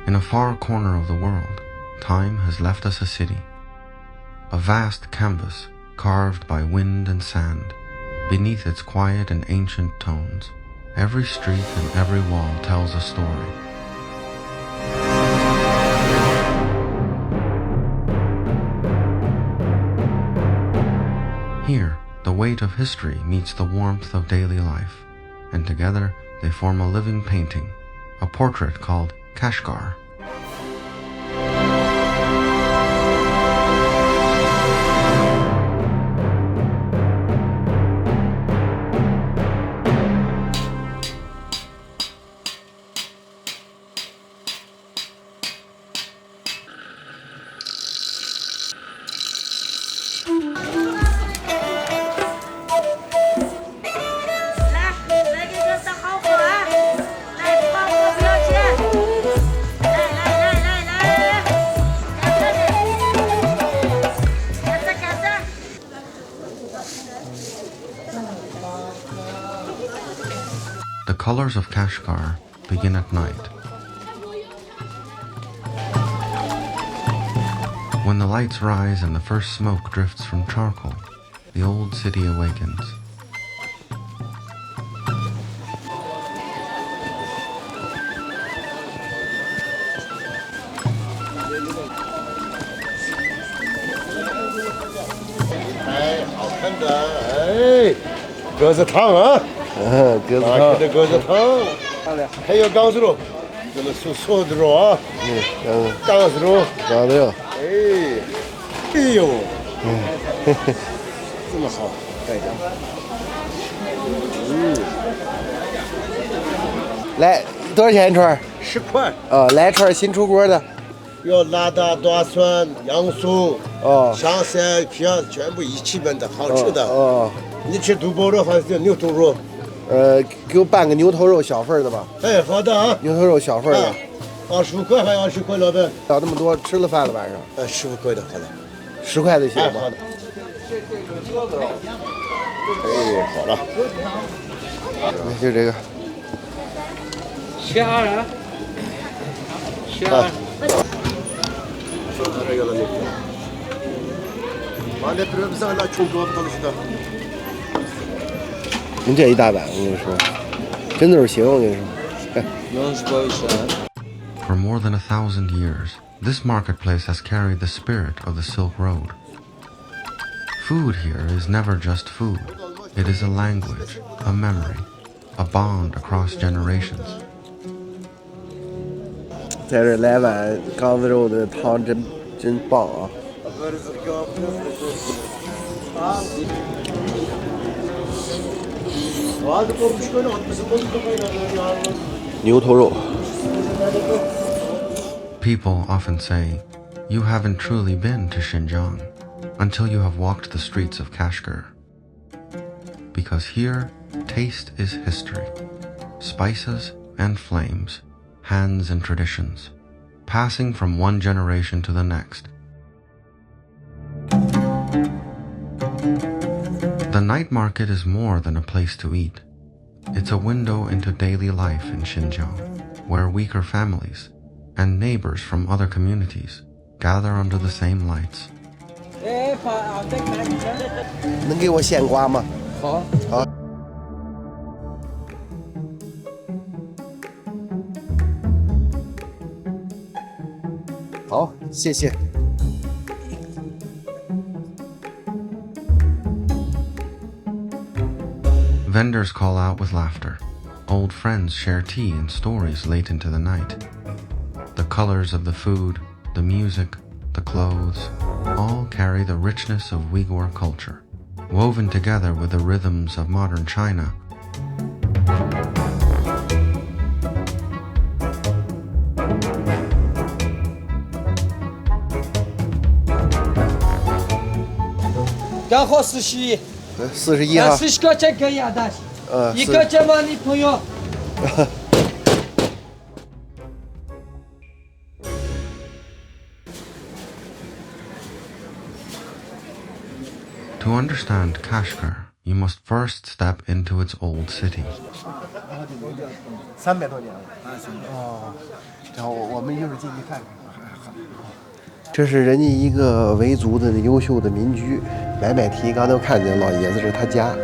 In a far corner of the world, time has left us a city. A vast canvas carved by wind and sand. Beneath its quiet and ancient tones, every street and every wall tells a story. Here, the weight of history meets the warmth of daily life, and together they form a living painting, a portrait called Kashgar. The colors of Kashgar begin at night. When the lights rise and the first smoke drifts from charcoal, the old city awakens.来，多少钱一串？10块。来串新出锅的。要辣的、大蒜、洋葱、香菜、皮啊，全部一起焖的，好吃的。你吃肚包肉还是牛头肉？给我拌个牛头肉小份的吧。哎，好的啊。牛头肉小份的。25块还20块，老板。要那么多，吃了饭了晚上。15块的，好的。10块的行吗？好的。哎，好了。就这个。虾。您这一大碗，我跟你说，真的是行，我跟你说。For more than 1,000 years, this marketplace has carried the spirit of the Silk Road. Food here is never just food. It is a language, a memory, a bond across generations. 在这来碗缸子肉的汤真棒啊！牛头肉。People often say, you haven't truly been to Xinjiang until you have walked the streets of Kashgar. Because here, taste is history. Spices and flames, hands and traditions, passing from one generation to the next. The night market is more than a place to eat. It's a window into daily life in Xinjiang, where weaker families and neighbors from other communities gather under the same lights. 能给我现刮吗？好。好。好，谢谢。Vendors call out with laughter. Old friends share tea and stories late into the night. The colors of the food, the music, the clothes, all carry the richness of Uyghur culture, woven together with the rhythms of modern China.刚好41。41哈。40块钱可以啊，但是一个钱吗？你朋友。To understand Kashgar, you must first step into its old city. 300多年了。哦，然后我们一会儿进去看看。这是人家一个维族的优秀的民居，买提，刚才看见老爷子是他家。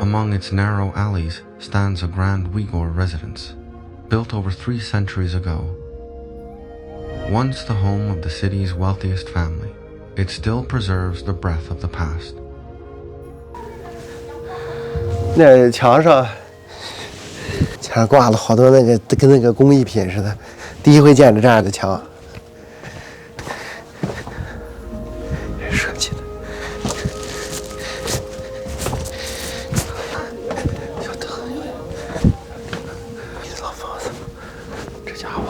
Among its narrow alleys stands a grand Uyghur residence, built over 3 centuries ago. Once the home of the city's wealthiest family, it still preserves the breath of the past. 那墙上挂了好多跟那个工艺品似的，第一回见着这样的墙。设计的。小灯，一老房子，这家伙。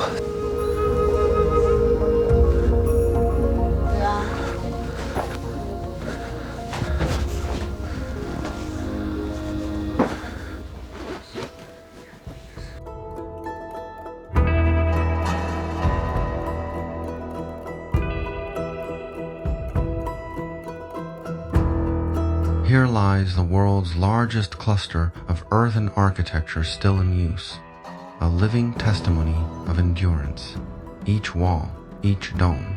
Here lies the world's largest cluster of earthen architecture still in use, a living testimony of endurance. Each wall, each dome,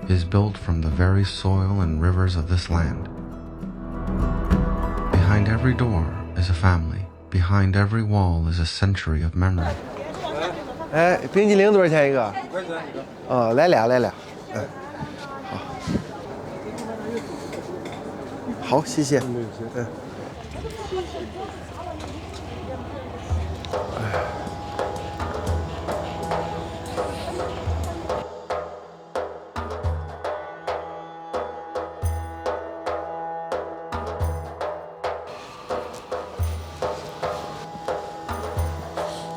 is built from the very soil and rivers of this land. Behind every door is a family. Behind every wall is a century of memory. 哎，冰激凌多少钱一个？5块钱一个。哦，来俩。嗯，好，谢谢。嗯。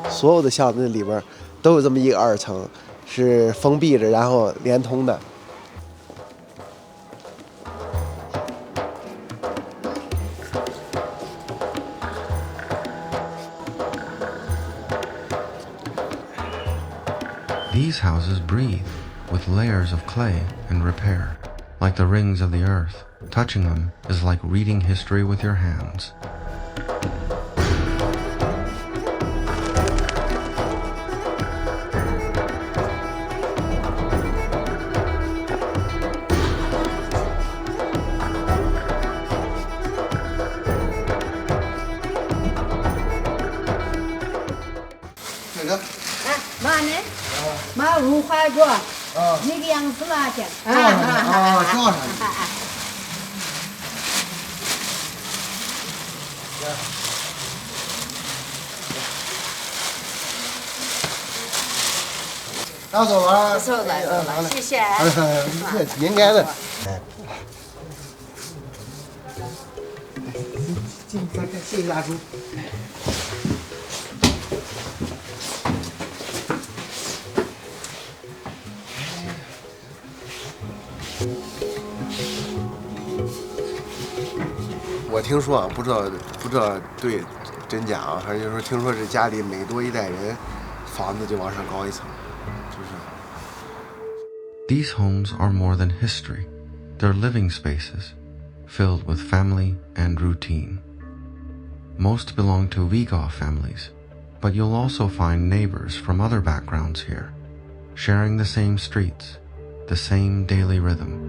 所有的巷子里边都有这么一个2层，是封闭着，然后连通的。These houses breathe with layers of clay and repair, like the rings of the earth. Touching them is like reading history with your hands. 마 우화고 이게 양수라게 아, 到手了，收了，谢谢。应该的。进再看，谢谢大叔。我听说啊，不知道对真假啊，反正就是说听说这家里每多一代人，房子就往上高一层，就是。These homes are more than history. They're living spaces, filled with family and routine. Most belong to Uyghur families, but you'll also find neighbors from other backgrounds here, sharing the same streets, the same daily rhythm.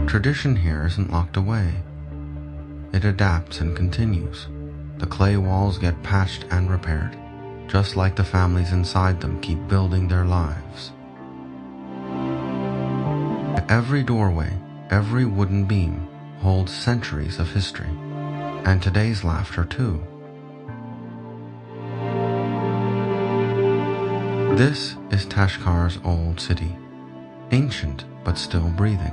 Tradition here isn't locked away. It adapts and continues. The clay walls get patched and repaired, just like the families inside them keep building their lives. Every doorway, every wooden beam holds centuries of history, and today's laughter too. This is Qashqar's old city, ancient but still breathing.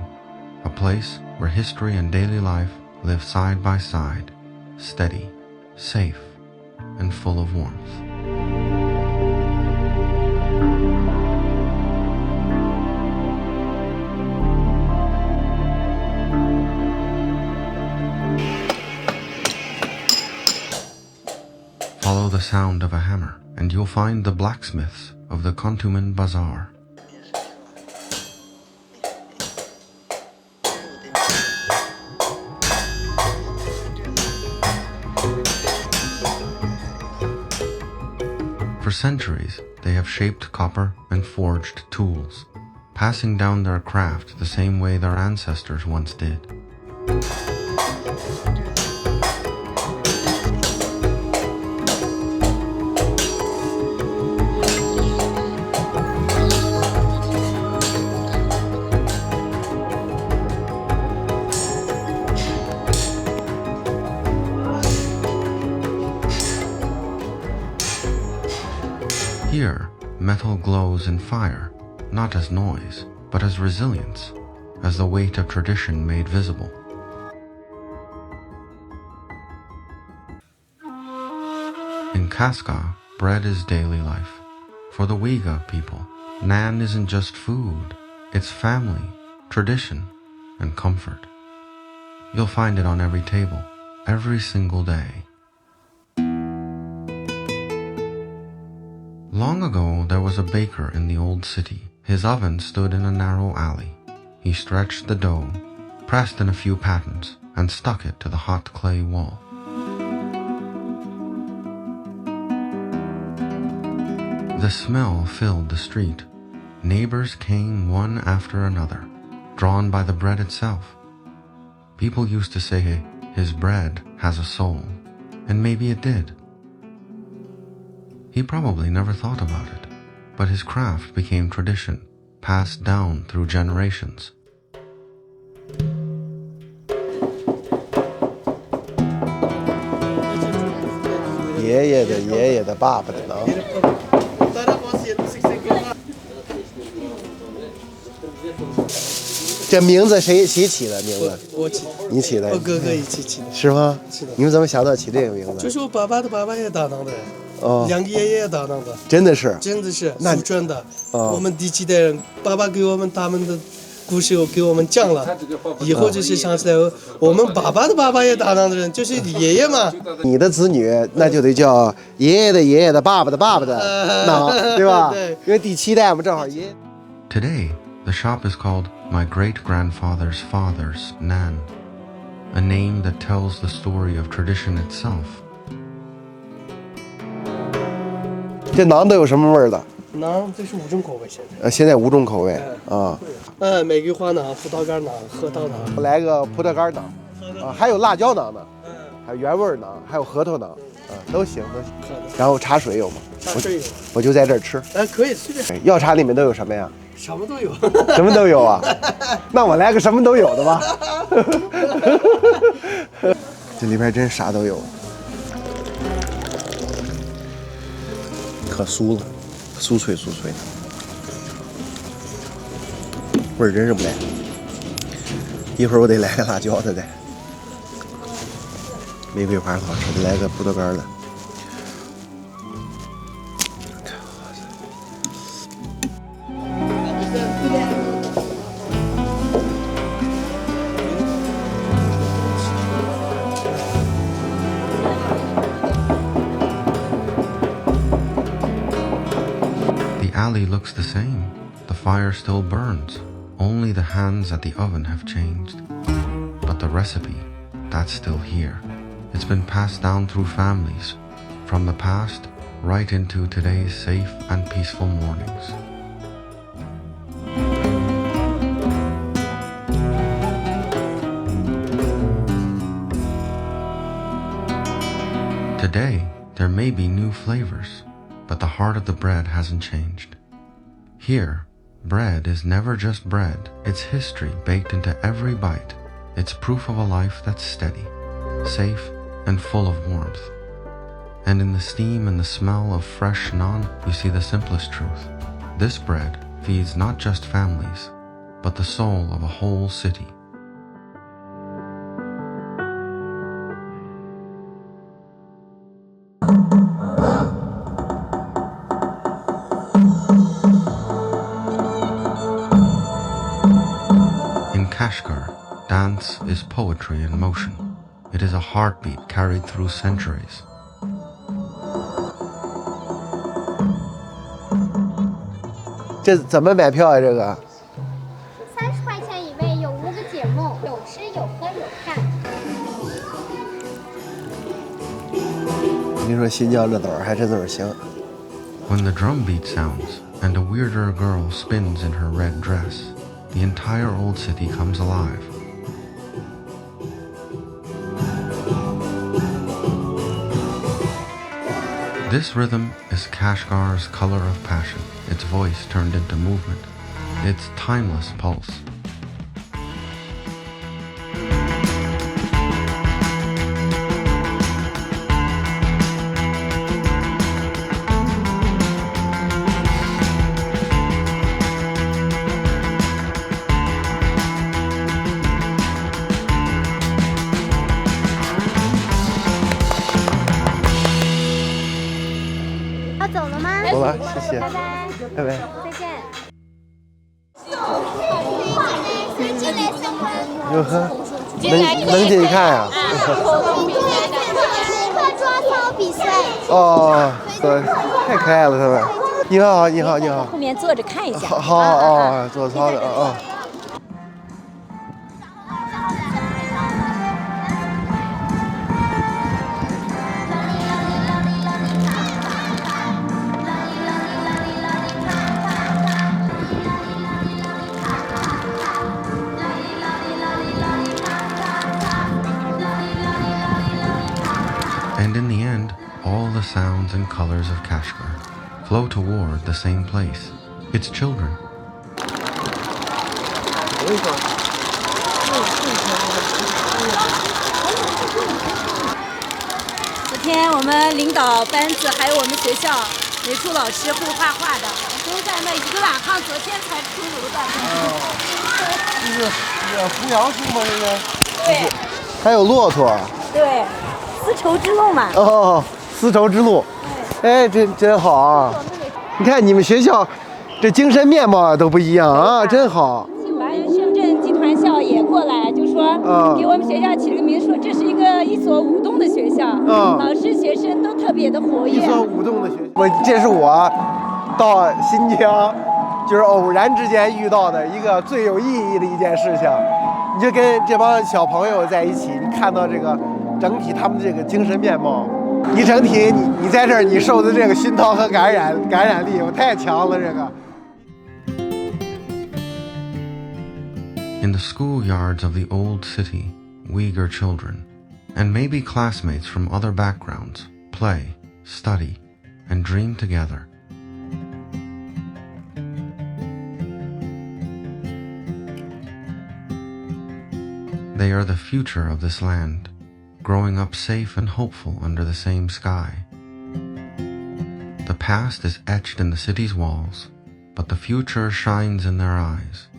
A place where history and daily life live side by side, steady, safe, and full of warmth. Follow the sound of a hammer, and you'll find the blacksmiths of the Kontumen Bazaar. centuries, they have shaped copper and forged tools, passing down their craft the same way their ancestors once did. Here, metal glows in fire, not as noise, but as resilience, as the weight of tradition made visible. In Qashqar, bread is daily life. For the Uyghur people, naan isn't just food, it's family, tradition, and comfort. You'll find it on every table, every single day. Long ago, there was a baker in the old city. His oven stood in a narrow alley. He stretched the dough, pressed in a few patterns, and stuck it to the hot clay wall. The smell filled the street. Neighbors came one after another, drawn by the bread itself. People used to say, "His bread has a soul," and maybe it did. He probably never thought about it, but his craft became tradition, passed down through generations. 爷爷的爷爷的爸爸的馕。这名字谁起的？名字我起，你起的？我哥哥一起起的。是吗？是的。你们怎么想到起这个名字？就是我爸爸的爸爸也打仗的，哦，两个爷爷也打仗的，真的是，真的是那祖传的。哦我们第几代人，爸爸给我们他们的故事又给我们讲了，以后就是想起来，我们爸爸的爸爸也打仗的人，就是爷爷嘛。你的子女那就得叫爷爷的爷爷的爸爸的爸爸的馕，对吧？对。因为第七代嘛，正好爷。Today, the shop is called My Great-Grandfather's Father's Nan, a name that tells the story of tradition itself. 这馕都有什么味儿的？馕这是5种口味现在。现在5种口味啊。玫瑰花馕、葡萄干馕、核桃馕。来个葡萄干馕，啊，还有辣椒馕呢，还有原味馕，还有核桃馕，都行都行。然后茶水有吗？茶水有。我就在这儿吃。可以随便。药茶里面都有什么呀？什么都有。什么都有啊？那我来个什么都有的吧。这里边真啥都有，可酥了，酥脆酥脆的，味儿真是不赖。一会儿我得来个辣椒的再。玫瑰花好吃，来个葡萄干的。The alley looks the same. The fire still burns. Only the hands at the oven have changed. But the recipe, that's still here. It's been passed down through families, from the past right into today's safe and peaceful mornings. Today, there may be new flavors, but the heart of the bread hasn't changed. Here, bread is never just bread. It's history baked into every bite. It's proof of a life that's steady, safe, and full of warmth. And in the steam and the smell of fresh naan, you see the simplest truth. This bread feeds not just families, but the soul of a whole city. In Kashgar, dance is poetry in motion. It is a heartbeat carried through centuries. 这怎么买票啊？这个30块钱一位，有5个节目，有吃有喝有看。你说新疆这枣还真是行。When the drum beat sounds and a weirder girl spins in her red dress, the entire old city comes alive. This rhythm is Kashgar's color of passion, its voice turned into movement, its timeless pulse.拜拜。再见。哟呵，能进去看呀？抓操比赛。哦，太可爱了他们。你好，你好，你好。后面坐着看一下。好哦，做操的哦。And in the end, all the sounds and colors of Kashgar flow toward the same place, its children. 昨天我们领导班子还有我们学校美术老师会画画的，都在那一个晚上，昨天才出炉的。这是扶摇树吗？这是？对。还有骆驼。对。丝绸之路嘛。哦，丝绸之路。哎，真好啊！你看你们学校这精神面貌都不一样啊，真好。深圳集团校也过来，就说给我们学校起了个名，说这是一所舞动的学校，老师学生都特别的活跃。一所舞动的学校。这是我到新疆，就是偶然之间遇到的一个最有意义的一件事情。你就跟这帮小朋友在一起，你看到这个整体他们这个精神面貌，一整体你在这儿你受的这个熏陶和感染力，我太强了这个。In the schoolyards of the old city, Uyghur children, and maybe classmates from other backgrounds, play, study, and dream together. They are the future of this land, growing up safe and hopeful under the same sky. The past is etched in the city's walls, but the future shines in their eyes.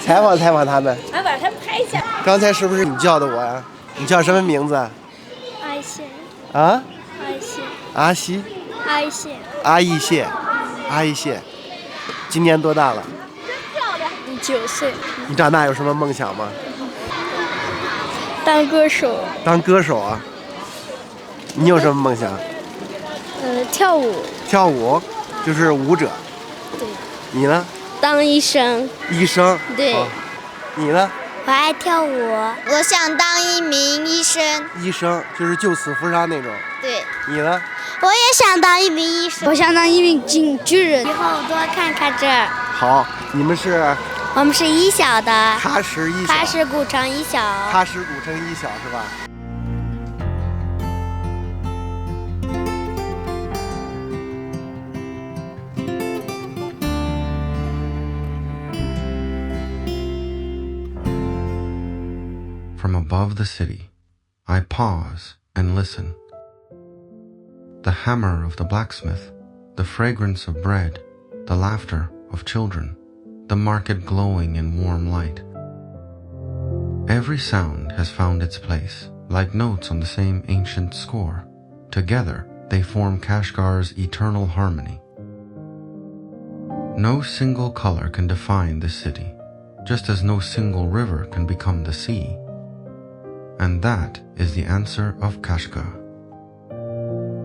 采访采访他们，俺把他们拍一下。刚才是不是你叫的我呀？你叫什么名字？阿谢。啊？阿谢。阿西。阿谢。阿义谢。阿义谢。今年多大了？9岁。你长大有什么梦想吗？当歌手。当歌手啊？你有什么梦想？跳舞。跳舞，就是舞者。对。你呢？当医生。医生。对。你呢？我爱跳舞。我想当一名医生。医生就是救死扶伤那种。对。你呢？我也想当一名医生。我想当一名警巨人。以后多看看这儿。好，你们是？我们是一小的。喀什一小。喀什古城一小。喀什古城一小是吧？From above the city, I pause and listen. The hammer of the blacksmith, the fragrance of bread, the laughter of children, the market glowing in warm light. Every sound has found its place, like notes on the same ancient score. Together, they form Kashgar's eternal harmony. No single color can define this city, just as no single river can become the sea. And that is the answer of Kashgar.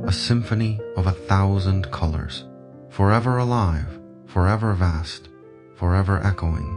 A symphony of 1,000 colors, forever alive, forever vast, forever echoing,